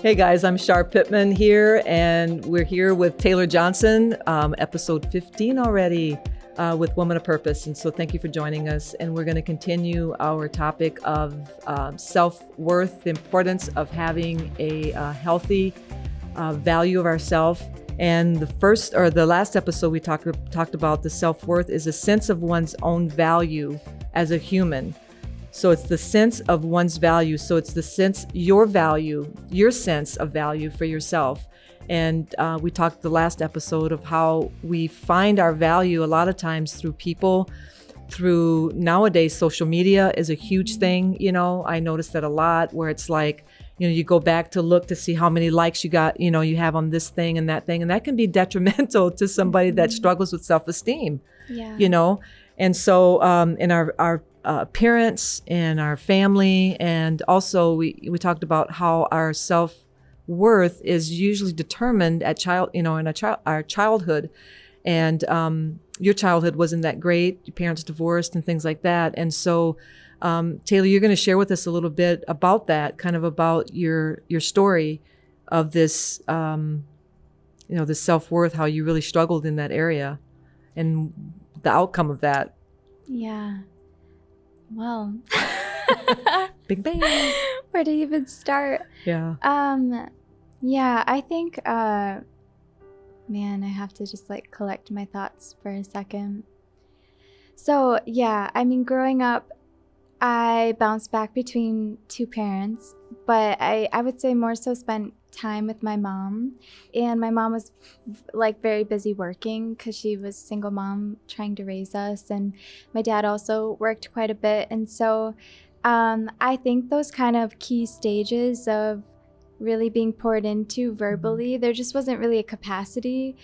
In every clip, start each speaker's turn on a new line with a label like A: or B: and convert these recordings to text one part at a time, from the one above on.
A: Hey guys, I'm Shar Pittman here, and we're here with Taylor Johnson, episode 15 already with Woman of Purpose. And so thank you for joining us. And we're going to continue our topic of self-worth, the importance of having a healthy value of ourself. And the last episode we talked about the self-worth is a sense of one's own value as a human. So it's the sense of one's value. So it's the sense, your sense of value for yourself. And we talked the last episode of how we find our value a lot of times through people, through nowadays social media is a huge thing. You know, I noticed that a lot where it's like, you know, you go back to look to see how many likes you got, you know, you have on this thing and that thing. And that can be detrimental to somebody that struggles with self-esteem, you know? And so in our appearance and our family, and also we talked about how our self-worth is usually determined at our childhood, and your childhood wasn't that great, your parents divorced and things like that. And so Taylor, you're going to share with us a little bit about that, kind of about your story of this the self-worth, how you really struggled in that area and the outcome of that.
B: Yeah. Well,
A: Big bang.
B: Where to even start?
A: Yeah.
B: Yeah, I think, man, I have to just like collect my thoughts for a second. So yeah, I mean, growing up, I bounced back between two parents, but I would say more so spent time with my mom. And my mom was like very busy working because she was a single mom trying to raise us, and my dad also worked quite a bit. And so I think those kind of key stages of really being poured into verbally, there just wasn't really a capacity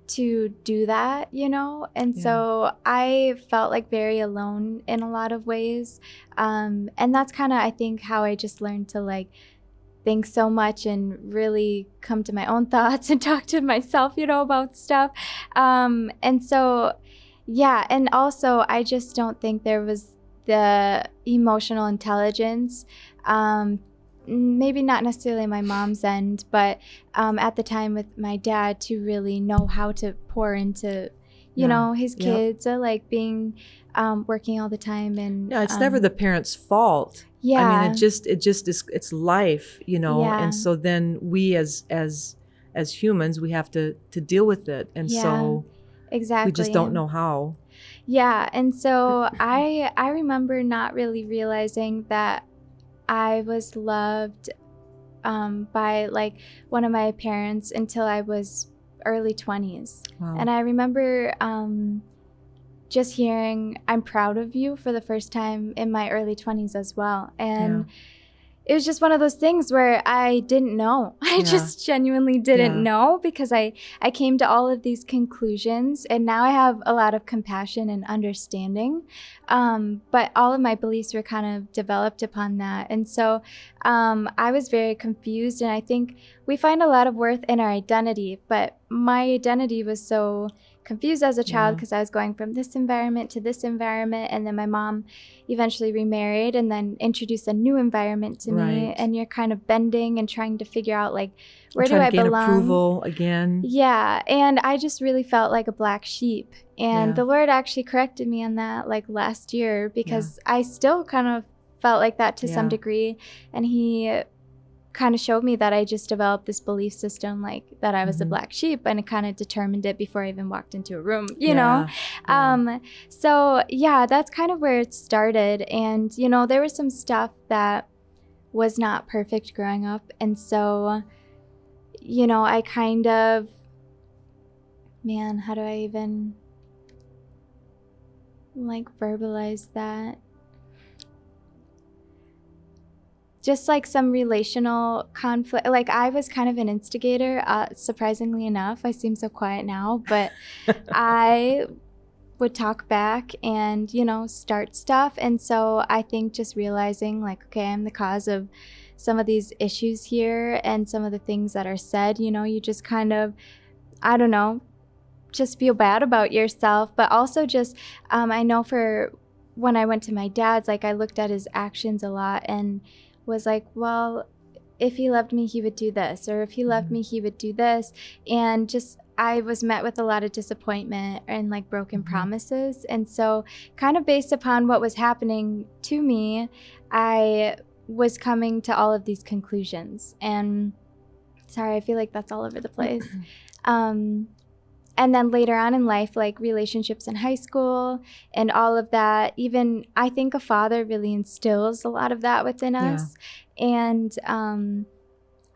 B: to do that, you know? And so I felt like very alone in a lot of ways. And that's kind of, I think, how I just learned to like think so much and really come to my own thoughts and talk to myself, you know, about stuff. And so, yeah. And also, I just don't think there was the emotional intelligence, maybe not necessarily my mom's end, but at the time with my dad, to really know how to pour into, you know, his kids, like being working all the time. And
A: it's never the parent's fault.
B: Yeah.
A: I mean, it just is, it's life, you know.
B: Yeah.
A: And so then we as humans, we have to deal with it. And so
B: exactly,
A: we just don't know how.
B: Yeah. And so I remember not really realizing that I was loved by like one of my parents until I was early 20s.
A: Wow.
B: And I remember just hearing, "I'm proud of you," for the first time in my early 20s as well. And it was just one of those things where I didn't know. I just genuinely didn't know, because I came to all of these conclusions, and now I have a lot of compassion and understanding. But all of my beliefs were kind of developed upon that. And so I was very confused, and I think we find a lot of worth in our identity, but my identity was so confused as a child because I was going from this environment to this environment, and then my mom eventually remarried and then introduced a new environment to me, and you're kind of bending and trying to figure out like, where do I belong?
A: Trying to gain approval again.
B: Yeah, and I just really felt like a black sheep, and the Lord actually corrected me on that like last year, because I still kind of felt like that to some degree, and He kind of showed me that I just developed this belief system, like that I was a black sheep, and it kind of determined it before I even walked into a room, you know? So yeah, that's kind of where it started. And, you know, there was some stuff that was not perfect growing up. And so, you know, I kind of, man, how do I even like verbalize that? Just like some relational conflict. Like I was kind of an instigator, surprisingly enough. I seem so quiet now, but I would talk back and, you know, start stuff. And so I think just realizing like, okay, I'm the cause of some of these issues here and some of the things that are said, you know, you just kind of, I don't know, just feel bad about yourself. But also just, I know for when I went to my dad's, like I looked at his actions a lot and was like, well, if he loved me, he would do this, or if he loved me, he would do this. And just, I was met with a lot of disappointment and like broken promises. And so kind of based upon what was happening to me, I was coming to all of these conclusions. And sorry, I feel like that's all over the place. And then later on in life, like relationships in high school and all of that, even I think a father really instills a lot of that within us. And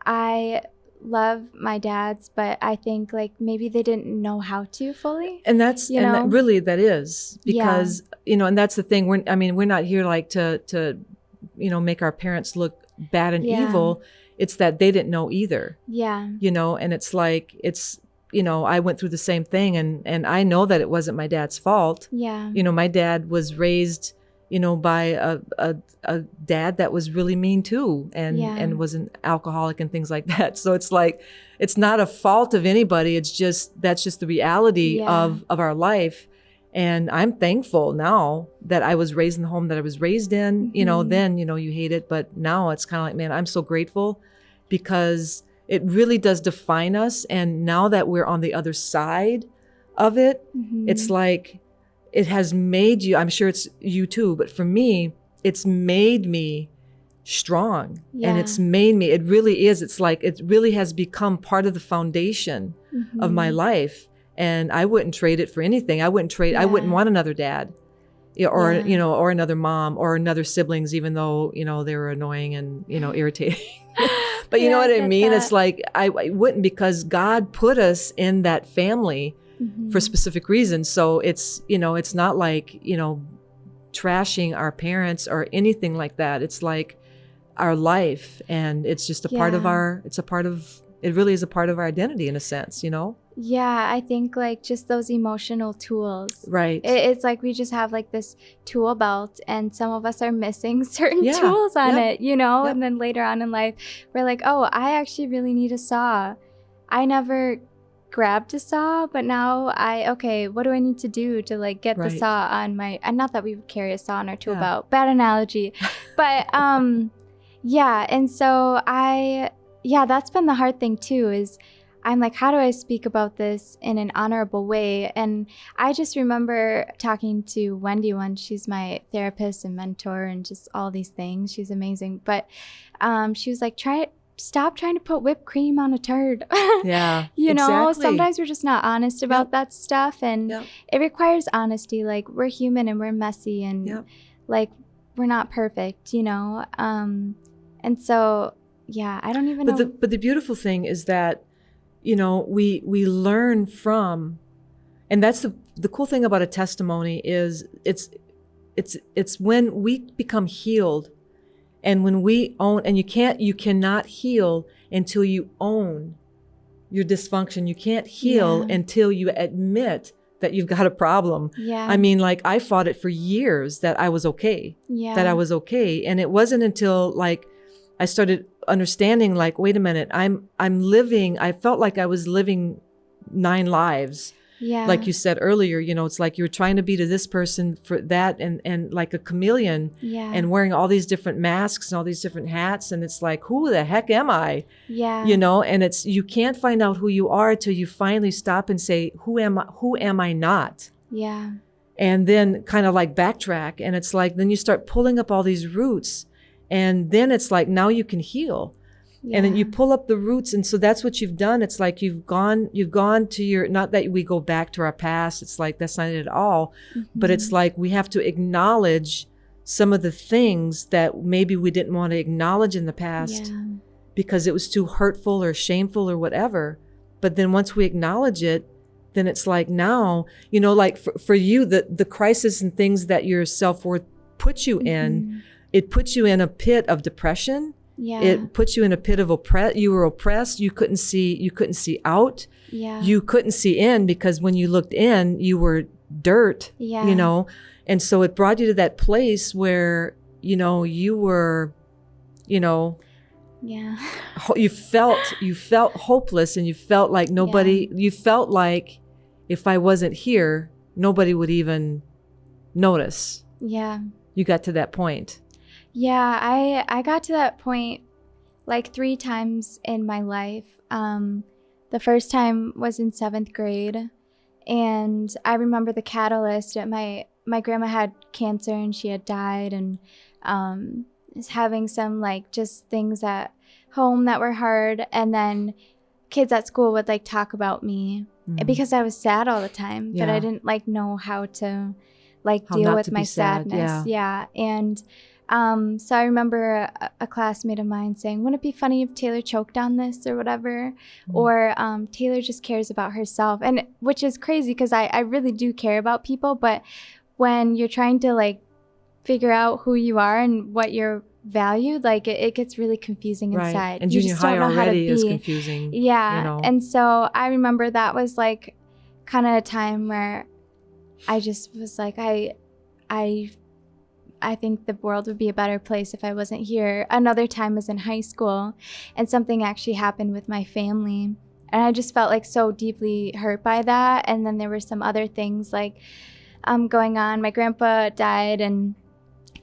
B: I love my dads, but I think like maybe they didn't know how to fully.
A: And that's,
B: you
A: and
B: know?
A: that really that is because, you know, and that's the thing. We're not here like to, you know, make our parents look bad and evil. It's that they didn't know either.
B: Yeah.
A: You know, and it's like, it's, you know, I went through the same thing and I know that it wasn't my dad's fault.
B: Yeah.
A: You know, my dad was raised, you know, by a dad that was really mean too and was an alcoholic and things like that. So it's like, it's not a fault of anybody. It's just, that's just the reality of our life. And I'm thankful now that I was raised in the home that I was raised in. You know, then, you know, you hate it, but now it's kind of like, man, I'm so grateful because it really does define us. And now that we're on the other side of it, it's like, it has made you, I'm sure it's you too, but for me, it's made me strong and it's made me, it really is. It's like, it really has become part of the foundation of my life. And I wouldn't trade it for anything. I wouldn't want another dad or, you know, or another mom or another siblings, even though, you know, they were annoying and, you know, irritating. But you know what I mean? It's like, I wouldn't, because God put us in that family for specific reasons. So it's, you know, it's not like, you know, trashing our parents or anything like that. It's like our life. And it's just a part of it really is a part of our identity in a sense, you know?
B: Yeah, I think like just those emotional tools.
A: Right.
B: It's like we just have like this tool belt and some of us are missing certain tools on it, you know? And then later on in life, we're like, oh, I actually really need a saw. I never grabbed a saw, but now okay, what do I need to do to like get the saw on my, and not that we would carry a saw on our tool belt, bad analogy. But and so that's been the hard thing too, is I'm like, how do I speak about this in an honorable way? And I just remember talking to Wendy once. She's my therapist and mentor and just all these things. She's amazing. But she was like, stop trying to put whipped cream on a turd.
A: Yeah.
B: You know, sometimes we're just not honest about that stuff. And it requires honesty. Like, we're human and we're messy and like, we're not perfect, you know? And so, I don't even know.
A: But the beautiful thing is that, you know, we learn from, and that's the cool thing about a testimony is it's when we become healed, and when we own, and you cannot heal until you own your dysfunction. You can't heal until you admit that you've got a problem.
B: Yeah.
A: I mean, like, I fought it for years that I was okay. That I was okay, and it wasn't until like I started understanding, like, wait a minute, I'm living, I felt like I was living 9 lives.
B: Yeah.
A: Like you said earlier, you know, it's like you're trying to be to this person for that, and like a chameleon and wearing all these different masks and all these different hats. And it's like, who the heck am I?
B: Yeah.
A: You know, and it's, you can't find out who you are till you finally stop and say, who am I not?
B: Yeah.
A: And then kind of like backtrack. And it's like, then you start pulling up all these roots. And then it's like, now you can heal. And then you pull up the roots. And so that's what you've done. It's like you've gone to your, not that we go back to our past. It's like, that's not it at all. But it's like, we have to acknowledge some of the things that maybe we didn't want to acknowledge in the past because it was too hurtful or shameful or whatever. But then once we acknowledge it, then it's like, now, you know, like for you, the crisis and things that your self-worth puts you in, it puts you in a pit of depression.
B: Yeah.
A: It puts you in a pit of you were oppressed. You couldn't see out.
B: Yeah.
A: You couldn't see in, because when you looked in, you were dirt, you know? And so it brought you to that place where, you know, you were, you know, you felt hopeless, and you felt like nobody, you felt like if I wasn't here, nobody would even notice.
B: Yeah.
A: You got to that point.
B: Yeah, I got to that point like 3 times in my life. The first time was in 7th grade, and I remember the catalyst. My grandma had cancer and she had died, and was having some like just things at home that were hard, and then kids at school would like talk about me because I was sad all the time, but I didn't like know how to like deal with my sadness. And so I remember a classmate of mine saying, wouldn't it be funny if Taylor choked on this or whatever? Or Taylor just cares about herself. And which is crazy because I really do care about people. But when you're trying to like figure out who you are and what you're valued, like it gets really confusing inside.
A: And
B: you
A: junior
B: just don't
A: high
B: know how to
A: already is
B: be.
A: confusing.
B: Yeah.
A: You know.
B: And so I remember that was like kind of a time where I just was like, I think the world would be a better place if I wasn't here. Another time was in high school, and something actually happened with my family, and I just felt like so deeply hurt by that. And then there were some other things like going on. My grandpa died, and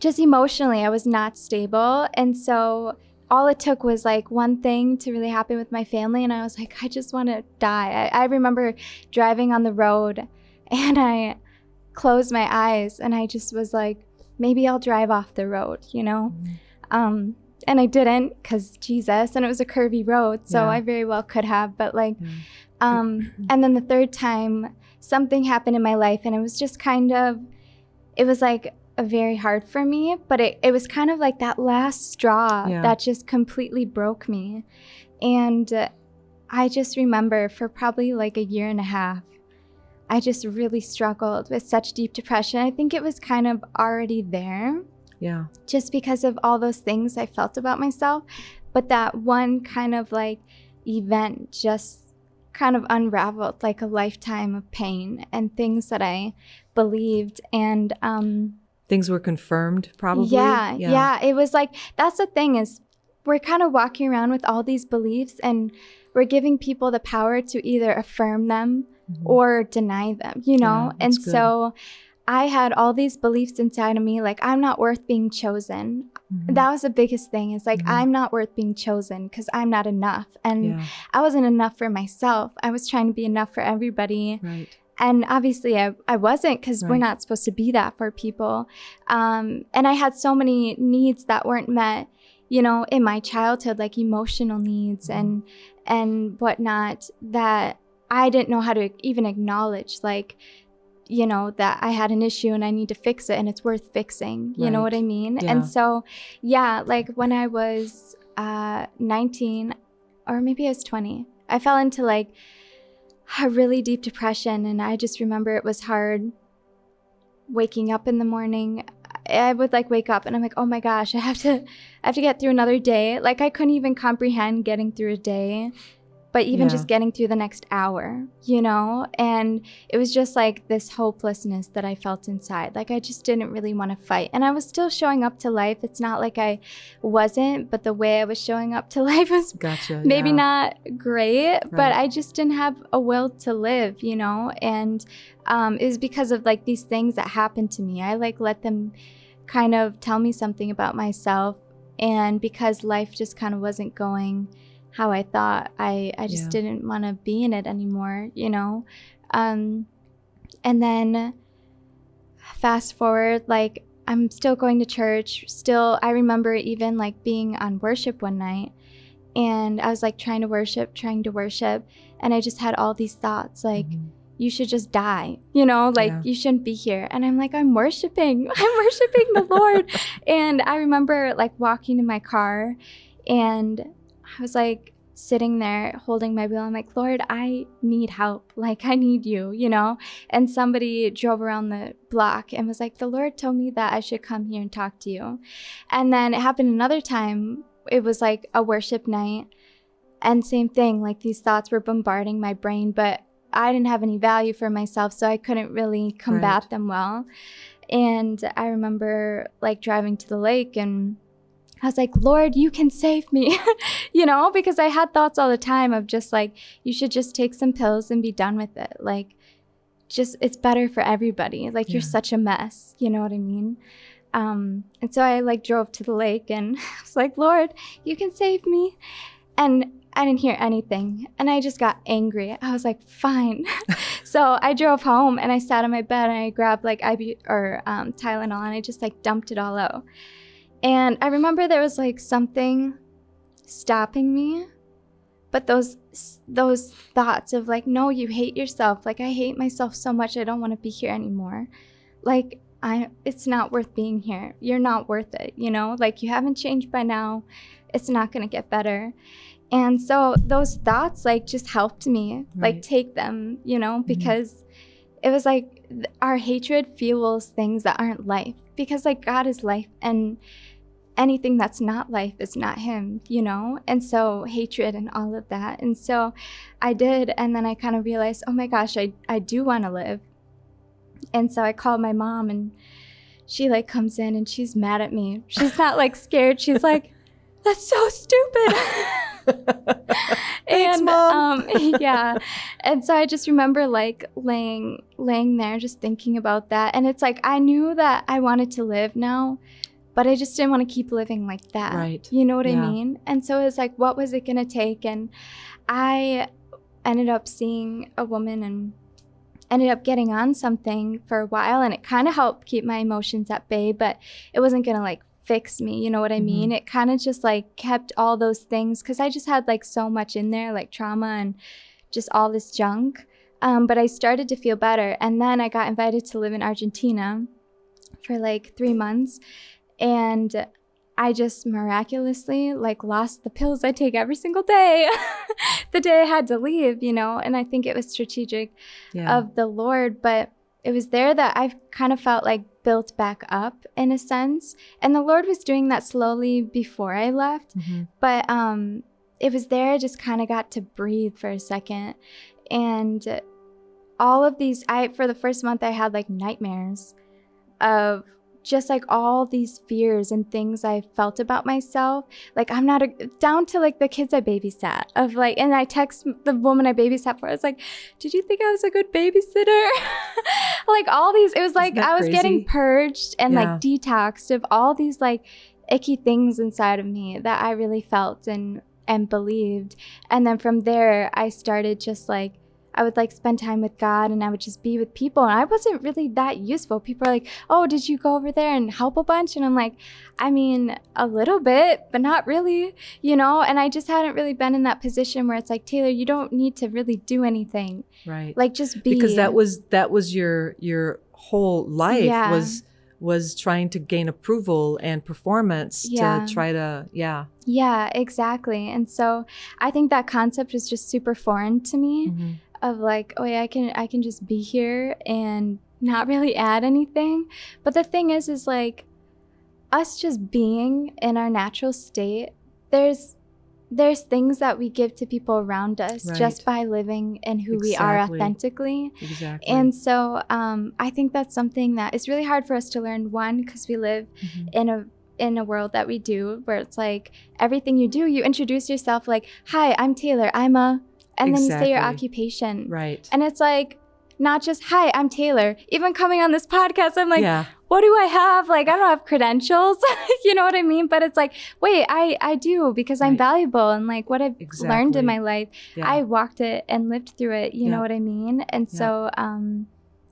B: just emotionally I was not stable. And so all it took was like one thing to really happen with my family, and I was like, I just want to die. I remember driving on the road, and I closed my eyes, and I just was like, maybe I'll drive off the road, you know? And I didn't, because Jesus, and it was a curvy road, so I very well could have, but like, and then the third time, something happened in my life, and it was just kind of, it was like very hard for me, but it was kind of like that last straw that just completely broke me. And I just remember for probably like a year and a half, I just really struggled with such deep depression. I think it was kind of already there.
A: Yeah.
B: Just because of all those things I felt about myself. But that one kind of like event just kind of unraveled like a lifetime of pain and things that I believed. And
A: things were confirmed probably.
B: Yeah. It was like, that's the thing is we're kind of walking around with all these beliefs, and we're giving people the power to either affirm them or deny them, you know? And so I had all these beliefs inside of me, like I'm not worth being chosen. That was the biggest thing, is like I'm not worth being chosen because I'm not enough. And I wasn't enough for myself. I was trying to be enough for everybody.
A: Right.
B: And obviously I wasn't, because we're not supposed to be that for people. And I had so many needs that weren't met, you know, in my childhood, like emotional needs and whatnot, that I didn't know how to even acknowledge, like, you know, that I had an issue and I need to fix it and it's worth fixing. You know what I mean?
A: Yeah.
B: And so, like when I was 19, or maybe I was 20, I fell into like a really deep depression. And I just remember it was hard waking up in the morning. I would like wake up and I'm like, oh my gosh, I have to get through another day. Like I couldn't even comprehend getting through a day, but even just getting through the next hour, you know? And it was just like this hopelessness that I felt inside. Like I just didn't really want to fight. And I was still showing up to life. It's not like I wasn't, but the way I was showing up to life was maybe not great, but I just didn't have a will to live, you know? And it was because of like these things that happened to me. I like let them kind of tell me something about myself. And because life just kind of wasn't going how I thought, I just didn't want to be in it anymore, you know? And then fast forward, like I'm still going to church. Still, I remember even like being on worship one night, and I was like trying to worship. And I just had all these thoughts like, you should just die, you know, like you shouldn't be here. And I'm like, I'm worshiping the Lord. And I remember like walking in my car, and I was like sitting there holding my wheel. I'm like, Lord, I need help. Like, I need you, you know? And somebody drove around the block and was like, the Lord told me that I should come here and talk to you. And then it happened another time. It was like a worship night. And same thing, like these thoughts were bombarding my brain, but I didn't have any value for myself, so I couldn't really combat them well. And I remember like driving to the lake, and I was like, Lord, you can save me, you know, because I had thoughts all the time of just like, you should just take some pills and be done with it. Like, just, it's better for everybody. Like, you're such a mess. You know what I mean? And so I like drove to the lake and I was like, Lord, you can save me. And I didn't hear anything. And I just got angry. I was like, fine. So I drove home and I sat on my bed and I grabbed like Tylenol and I just like dumped it all out. And I remember there was like something stopping me. But those thoughts of like, no, you hate yourself. Like, I hate myself so much. I don't want to be here anymore. Like, it's not worth being here. You're not worth it, you know? Like, you haven't changed by now. It's not going to get better. And so those thoughts, like, just helped me, like, take them, you know? Because it was like our hatred fuels things that aren't life. Because, like, God is life, and anything that's not life is not him, you know? And so hatred and all of that. And so I did. And then I kind of realized, oh my gosh, I do want to live. And so I called my mom and she like comes in and she's mad at me. She's not like scared. She's like, that's so stupid.
A: Thanks,
B: and
A: Mom.
B: yeah. And so I just remember like laying there just thinking about that. And it's like, I knew that I wanted to live now, but I just didn't want to keep living like that.
A: Right.
B: You know what I mean? And so it was like, what was it going to take? And I ended up seeing a woman and ended up getting on something for a while. And it kind of helped keep my emotions at bay, but it wasn't going to like fix me. You know what I mean? It kind of just like kept all those things because I just had like so much in there, like trauma and just all this junk. But I started to feel better. And then I got invited to live in Argentina for like 3 months. And I just miraculously like lost the pills I take every single day the day I had to leave, you know, and I think it was strategic of the Lord, but it was there that I kind of felt like built back up in a sense. And the Lord was doing that slowly before I left, but it was there I just kind of got to breathe for a second. And all of these, for the first month I had like nightmares of just like all these fears and things I felt about myself. Like I'm not down to like the kids I babysat of like, and I text the woman I babysat for. I was like, did you think I was a good babysitter? Like all these, it was like I was getting purged and like detoxed of all these like icky things inside of me that I really felt and believed. And then from there, I started just like, I would like spend time with God and I would just be with people. And I wasn't really that useful. People are like, oh, did you go over there and help a bunch? And I'm like, I mean, a little bit, but not really, you know? And I just hadn't really been in that position where it's like, Taylor, you don't need to really do anything.
A: Right.
B: Like just be.
A: Because that was your whole life was trying to gain approval and performance to try to,
B: Yeah, exactly. And so I think that concept was just super foreign to me. Of like, oh yeah, I can just be here and not really add anything. But the thing is like us just being in our natural state, there's things that we give to people around us just by living in who we are authentically.
A: Exactly.
B: And so I think that's something that is really hard for us to learn. One, because we live in a world that we do where it's like everything you do, you introduce yourself like, hi, I'm Taylor, I'm a... And then you say your occupation.
A: Right.
B: And it's like, not just, hi, I'm Taylor. Even coming on this podcast, I'm like, what do I have? Like, I don't have credentials. You know what I mean? But it's like, wait, I do because I'm valuable. And like what I've learned in my life, I walked it and lived through it. You know what I mean? And so,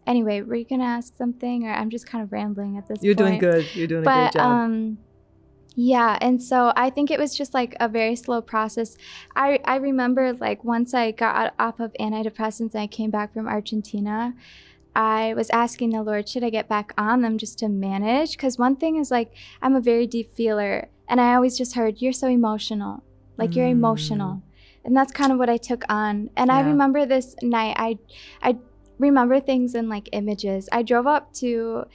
B: anyway, were you going to ask something? Or I'm just kind of rambling at this point.
A: You're doing good. You're doing a great job.
B: Yeah, and so I think it was just like a very slow process. I remember like once I got off of antidepressants and I came back from Argentina, I was asking the Lord, should I get back on them just to manage? Because one thing is like, I'm a very deep feeler and I always just heard, you're so emotional, like you're emotional. And that's kind of what I took on. And I remember this night, I remember things in like images. I drove up to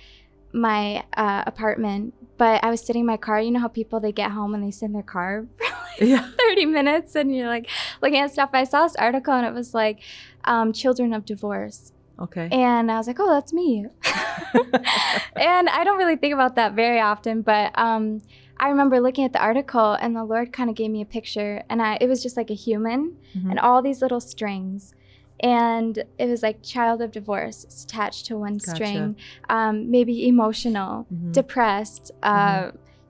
B: my apartment, but I was sitting in my car. You know how people, they get home and they sit in their car for like 30 minutes and you're like looking at stuff. I saw this article and it was like children of divorce.
A: Okay.
B: And I was like, oh, that's me. And I don't really think about that very often, but I remember looking at the article and the Lord kind of gave me a picture and it was just like a human and all these little strings. and it was like child of divorce. It's attached to one
A: Gotcha.
B: string. Maybe emotional, depressed,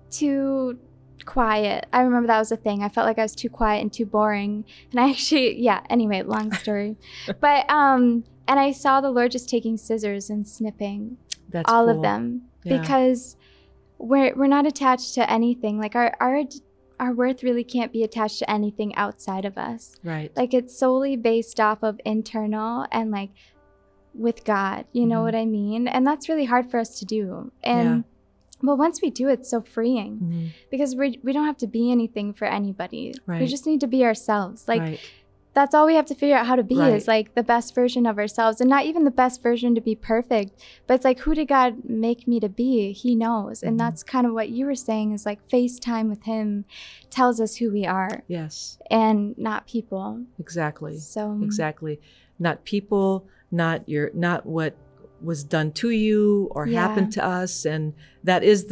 B: too quiet. I remember that was a thing. I felt like I was too quiet and too boring. And I actually, anyway, long story. But, and I saw the Lord just taking scissors and snipping
A: That's
B: all
A: cool.
B: of them
A: Yeah.
B: because we're not attached to anything. Like our worth really can't be attached to anything outside of us.
A: Right.
B: Like it's solely based off of internal and like with God, you know what I mean? And that's really hard for us to do. And well, once we do, it's so freeing because we don't have to be anything for anybody.
A: Right.
B: We just need to be ourselves. Like
A: right.
B: that's all we have to figure out how to be
A: Right.
B: is like the best version of ourselves, and not even the best version to be perfect, but it's like, who did God make me to be? He knows. And that's kind of what you were saying is like FaceTime with him tells us who we are
A: Yes.
B: and not people.
A: Exactly.
B: So
A: Exactly. Not people, not what was done to you or happened to us. And that is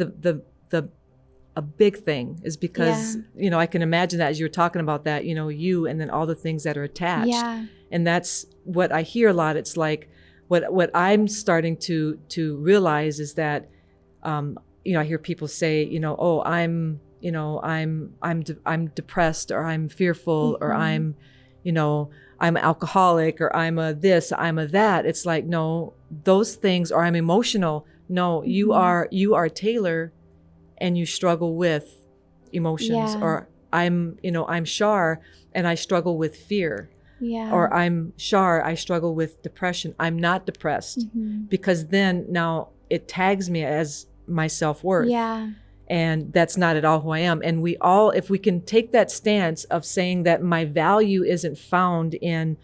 A: a big thing is because, I can imagine that as you were talking about that, you, and then all the things that are attached.
B: Yeah.
A: And that's what I hear a lot. It's like what I'm starting to realize is that, I hear people say, oh, I'm depressed, or I'm fearful, or I'm alcoholic, or I'm a this, I'm a that. It's like, no, those things, or I'm emotional. No, you are Taylor, and you struggle with emotions, or I'm Shar, and I struggle with fear.
B: Yeah.
A: Or I'm Shar, I struggle with depression. I'm not depressed because then now it tags me as my self-worth.
B: Yeah.
A: And that's not at all who I am. And we all, if we can take that stance of saying that my value isn't found in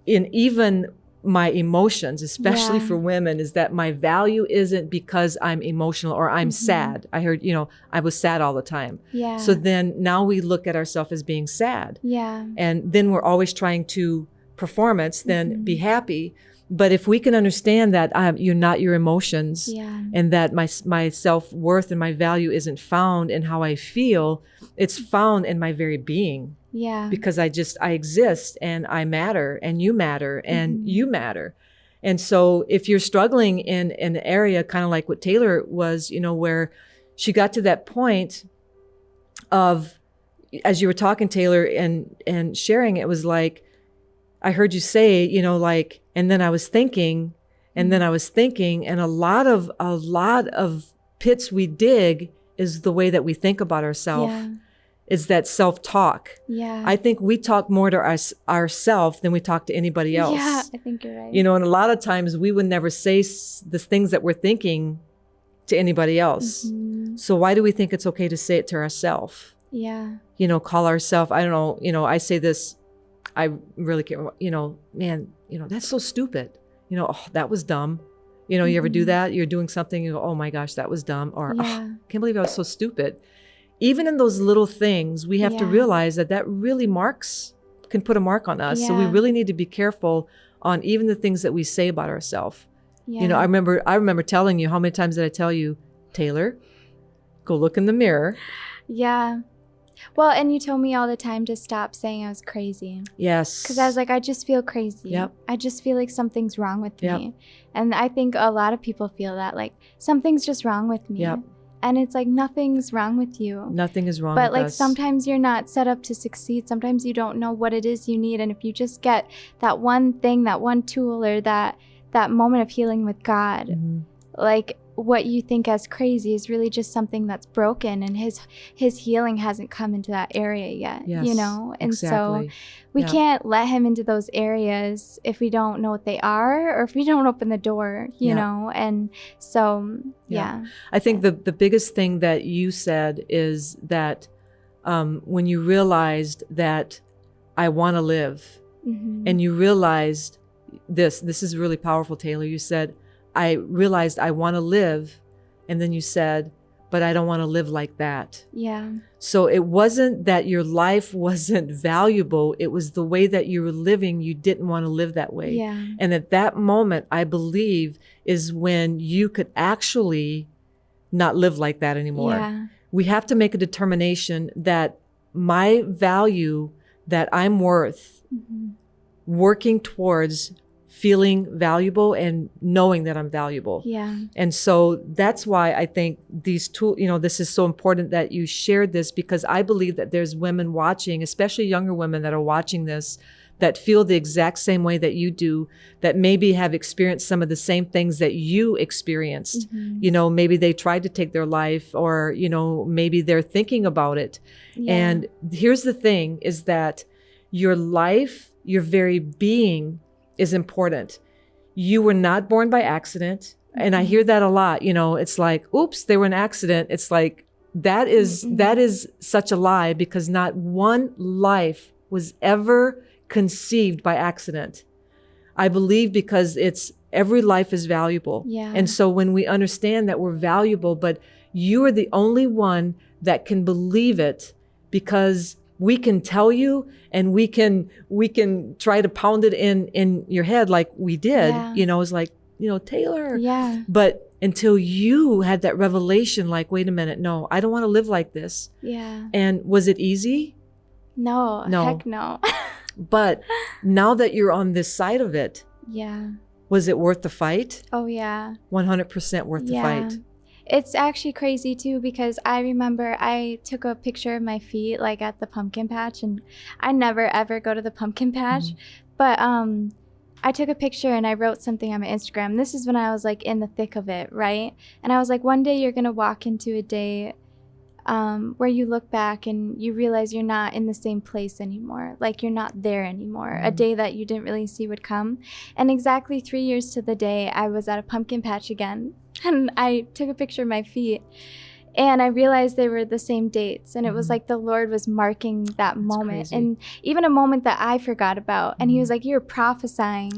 A: even my emotions, especially for women, is that my value isn't because I'm emotional or I'm sad. I heard, I was sad all the time.
B: Yeah.
A: So then now we look at ourselves as being sad.
B: Yeah.
A: And then we're always trying to performance, then be happy. But if we can understand that you're not your emotions, and that my self-worth and my value isn't found in how I feel, it's found in my very being.
B: Yeah.
A: Because I exist, and I matter, and you matter, and you matter. And so if you're struggling in an area kind of like what Taylor was, where she got to that point of, as you were talking, Taylor, and sharing, it was like, I heard you say, and then I was thinking, and then I was thinking, and a lot of pits we dig is the way that we think about ourselves.
B: Yeah.
A: Is that self-talk.
B: Yeah.
A: I think we talk more to ourselves than we talk to anybody else.
B: Yeah, I think you're right.
A: And a lot of times we would never say the things that we're thinking to anybody else. So why do we think it's okay to say it to ourselves?
B: Yeah.
A: Call ourselves, I don't know, I say this, I really can't, man, that's so stupid. Oh, that was dumb. You ever do that? You're doing something, you go, oh my gosh, that was dumb. Or, oh, I can't believe I was so stupid. Even in those little things, we have to realize that really can put a mark on us. So we really need to be careful on even the things that we say about ourselves.
B: Yeah.
A: I remember telling you, how many times did I tell you, Taylor, go look in the mirror.
B: Yeah. Well, and you told me all the time to stop saying I was crazy.
A: Yes.
B: Because I was like, I just feel crazy.
A: Yep.
B: I just feel like something's wrong with
A: Yep.
B: me. And I think a lot of people feel that, like, something's just wrong with me.
A: Yep.
B: And it's like, nothing's wrong with you.
A: Nothing is wrong
B: But
A: with
B: like
A: us.
B: sometimes you're not set up to succeed. Sometimes you don't know what it is you need. And if you just get that one thing, that one tool, or that moment of healing with God, like what you think as crazy is really just something that's broken, and his healing hasn't come into that area yet.
A: Yes,
B: And
A: exactly.
B: so we can't let him into those areas if we don't know what they are, or if we don't open the door, you know. And so
A: I think the biggest thing that you said is that when you realized that I want to live, and you realized this is really powerful, Taylor. You said, I realized I want to live, and then you said, but I don't want to live like that.
B: Yeah.
A: So it wasn't that your life wasn't valuable. It was the way that you were living. You didn't want to live that way.
B: Yeah.
A: And at that moment, I believe, is when you could actually not live like that anymore.
B: Yeah.
A: We have to make a determination that my value, that I'm worth, working towards feeling valuable and knowing that I'm valuable.
B: Yeah.
A: And so that's why I think these tools, this is so important that you shared this, because I believe that there's women watching, especially younger women that are watching this, that feel the exact same way that you do, that maybe have experienced some of the same things that you experienced.
B: Mm-hmm.
A: Maybe they tried to take their life, or, maybe they're thinking about it.
B: Yeah.
A: And here's the thing is that your life, your very being is important. You were not born by accident. And I hear that a lot. It's like, oops, they were an accident. It's like, that is such a lie, because not one life was ever conceived by accident. I believe because every life is valuable.
B: Yeah.
A: And so when we understand that we're valuable, but you are the only one that can believe it, because we can tell you, and we can try to pound it in your head like we did.
B: Yeah.
A: It's like, Taylor.
B: Yeah.
A: But until you had that revelation, like, wait a minute, no, I don't want to live like this.
B: Yeah.
A: And was it easy?
B: No. Heck no.
A: But now that you're on this side of it,
B: Yeah.
A: was it worth the fight?
B: Oh yeah.
A: 100% worth the fight.
B: It's actually crazy too, because I remember I took a picture of my feet like at the pumpkin patch, and I never ever go to the pumpkin patch. But I took a picture and I wrote something on my Instagram. This is when I was like in the thick of it, right? And I was like, one day you're gonna walk into a day where you look back and you realize you're not in the same place anymore. Like, you're not there anymore. A day that you didn't really see would come. And exactly 3 years to the day, I was at a pumpkin patch again. And I took a picture of my feet. And I realized they were the same dates. And it was like the Lord was marking that moment.
A: Crazy.
B: And even a moment that I forgot about. And he was like, you're prophesying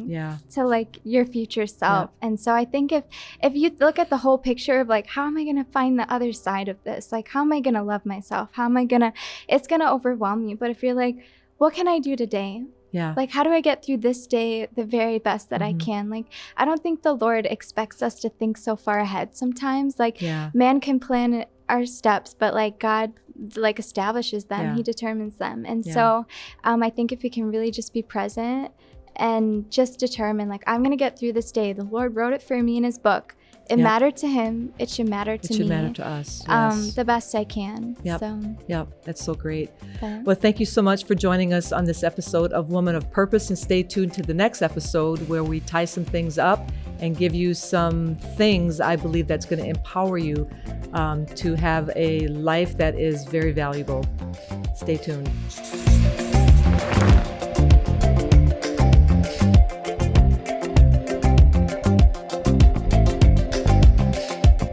B: to like your future self. And so I think if you look at the whole picture of like, how am I going to find the other side of this? Like, how am I going to love myself? It's going to overwhelm you. But if you're like, what can I do today? Like, how do I get through this day the very best that I can? Like, I don't think the Lord expects us to think so far ahead sometimes. Like, man can plan our steps, but like God like establishes them. He determines them. And so I think if we can really just be present and just determine, like, I'm going to get through this day. The Lord wrote it for me in his book. It mattered to him. It should matter to me. It should
A: matter to us. Yes.
B: The best I can.
A: Yep. That's so great.
B: But,
A: well, thank you so much for joining us on this episode of Woman of Purpose, and stay tuned to the next episode where we tie some things up and give you some things I believe that's going to empower you to have a life that is very valuable. Stay tuned.